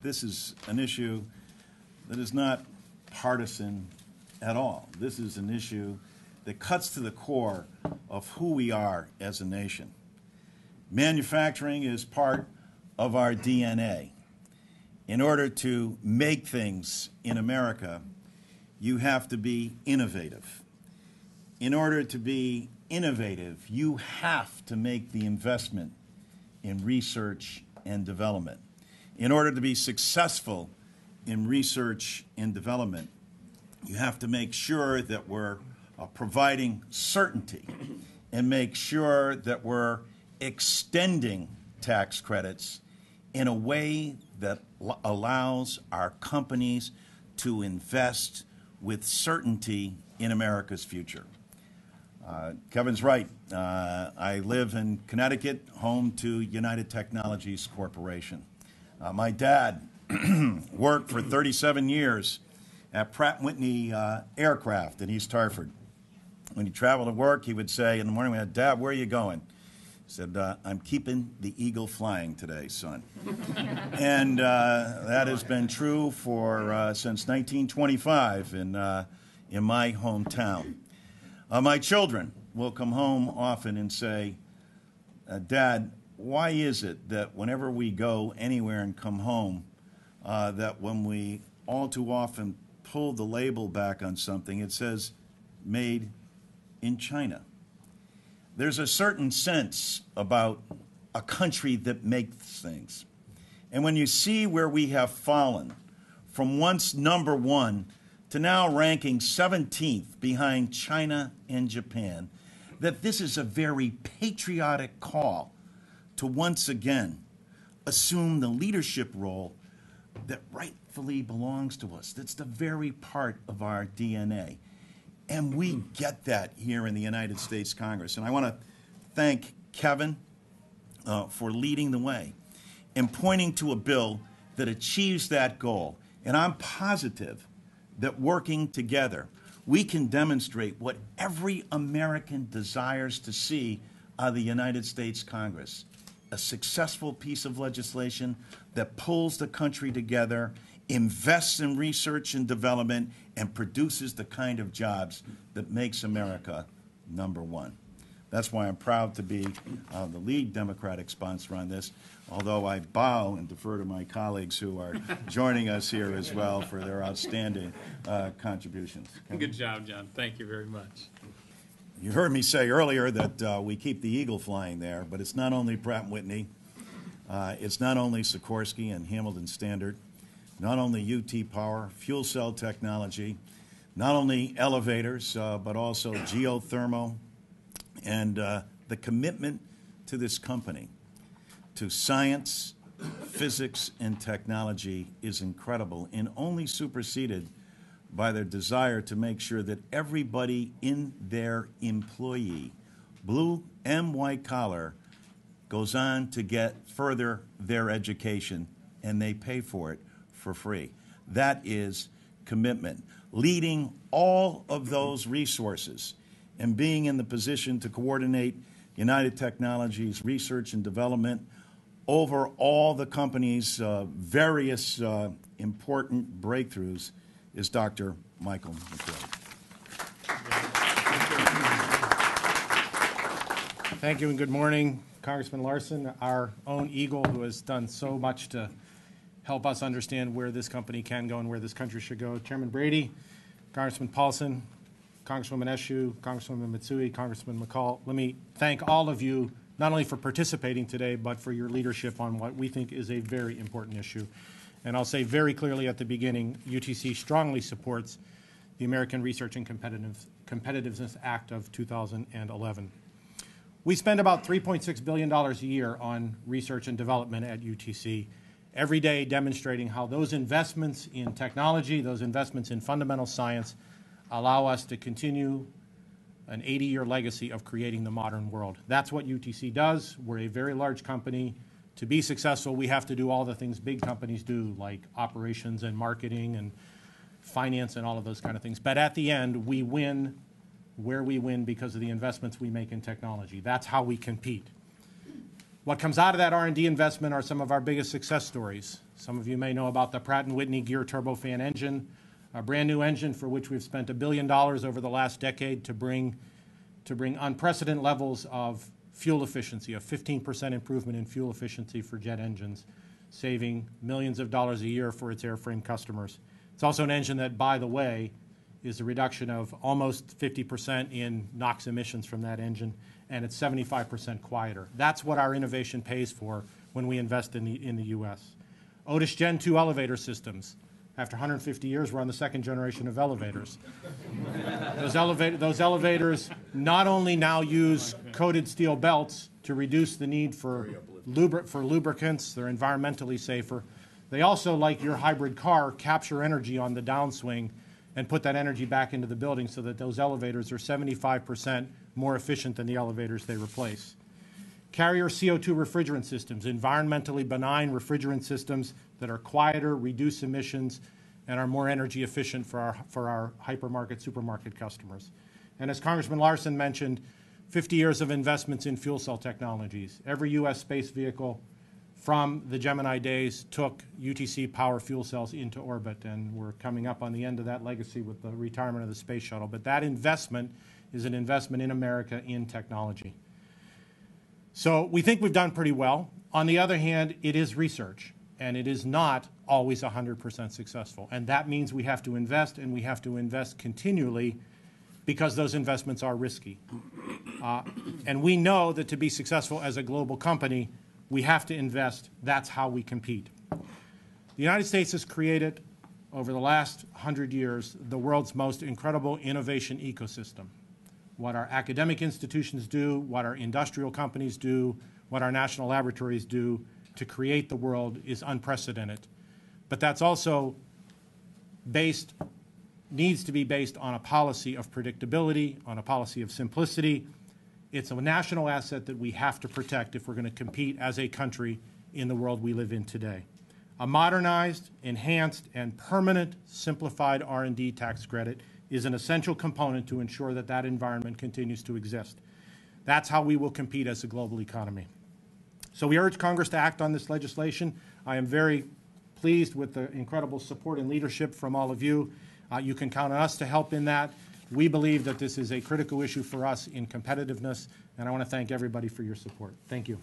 This is an issue that is not partisan at all. This is an issue that cuts to the core of who we are as a nation. Manufacturing is part of our DNA. In order to make things in America, you have to be innovative. In order to be innovative, you have to make the investment in research and development. In order to be successful in research and development, you have to make sure that we're providing certainty and make sure that we're extending tax credits in a way that allows our companies to invest with certainty in America's future. Kevin's right. I live in Connecticut, home to United Technologies Corporation. My dad worked for 37 years at Pratt & Whitney Aircraft in East Hartford. When he traveled to work, he would say in the morning, "Dad, where are you going?" He said, "I'm keeping the eagle flying today, son." And that has been true for since 1925 in my hometown. My children will come home often and say, "Dad, why is it that whenever we go anywhere and come home, that when we all too often pull the label back on something, it says made in China?" There's a certain sense about a country that makes things. And when you see where we have fallen from once number one to now ranking 17th behind China and Japan, that this is a very patriotic call to once again assume the leadership role that rightfully belongs to us. That's the very part of our DNA. And we get that here in the United States Congress. And I want to thank Kevin for leading the way and pointing to a bill that achieves that goal. And I'm positive that working together, we can demonstrate what every American desires to see out of the United States Congress: a successful piece of legislation that pulls the country together, invests in research and development, and produces the kind of jobs that makes America number one. That's why I'm proud to be the lead Democratic sponsor on this, although I bow and defer to my colleagues who are joining us here as well for their outstanding contributions. Good job, John. Thank you very much. You heard me say earlier that we keep the eagle flying there, but it's not only Pratt & Whitney, it's not only Sikorsky and Hamilton Standard, not only UT Power, fuel cell technology, not only elevators, but also geothermal, and the commitment to this company to science, physics, and technology is incredible and only superseded by their desire to make sure that everybody in their employee, blue and white collar, goes on to get further their education, and they pay for it for free. That is commitment. Leading all of those resources and being in the position to coordinate United Technologies research and development over all the company's various important breakthroughs is Dr. Michael McQuaid. Thank you and good morning, Congressman Larson, our own eagle who has done so much to help us understand where this company can go and where this country should go. Chairman Brady, Congressman Paulson, Congresswoman Eshoo, Congresswoman Mitsui, Congressman McCall, let me thank all of you not only for participating today, but for your leadership on what we think is a very important issue. And I'll say very clearly at the beginning, UTC strongly supports the American Research and Competitiveness Act of 2011. We spend about $3.6 billion a year on research and development at UTC, every day demonstrating how those investments in technology, those investments in fundamental science, allow us to continue an 80-year legacy of creating the modern world. That's what UTC does. We're a very large company. To be successful, we have to do all the things big companies do, like operations and marketing and finance and all of those kind of things. But at the end, we win where we win because of the investments we make in technology. That's how we compete. What comes out of that R&D investment are some of our biggest success stories. Some of you may know about the Pratt & Whitney gear turbofan engine, a brand new engine for which we've spent $1 billion over the last decade to bring unprecedented levels of fuel efficiency, a 15% improvement in fuel efficiency for jet engines, saving millions of dollars a year for its airframe customers. It's also an engine that, by the way, is a reduction of almost 50% in NOx emissions from that engine, and it's 75% quieter. That's what our innovation pays for when we invest in the U.S. Otis Gen 2 elevator systems. After 150 years, we're on the second generation of elevators. Those elevators not only now use coated steel belts to reduce the need for lubricants, they're environmentally safer. They also, like your hybrid car, capture energy on the downswing and put that energy back into the building so that those elevators are 75% more efficient than the elevators they replace. Carrier CO2 refrigerant systems, environmentally benign refrigerant systems that are quieter, reduce emissions, and are more energy efficient for our hypermarket, supermarket customers. And as Congressman Larson mentioned, 50 years of investments in fuel cell technologies. Every U.S. space vehicle from the Gemini days took UTC power fuel cells into orbit, and we're coming up on the end of that legacy with the retirement of the space shuttle. But that investment is an investment in America in technology. So we think we've done pretty well. On the other hand, it is research, and it is not always 100% successful. And that means we have to invest, and we have to invest continually because those investments are risky. And we know that to be successful as a global company, we have to invest. That's how we compete. The United States has created, over the last 100 years, the world's most incredible innovation ecosystem. What our academic institutions do, what our industrial companies do, what our national laboratories do to create the world is unprecedented. But that's also needs to be based on a policy of predictability, on a policy of simplicity. It's a national asset that we have to protect if we're going to compete as a country in the world we live in today. A modernized, enhanced, and permanent simplified R&D tax credit is an essential component to ensure that that environment continues to exist. That's how we will compete as a global economy. So we urge Congress to act on this legislation. I am very pleased with the incredible support and leadership from all of you. You can count on us to help in that. We believe that this is a critical issue for us in competitiveness, and I want to thank everybody for your support. Thank you.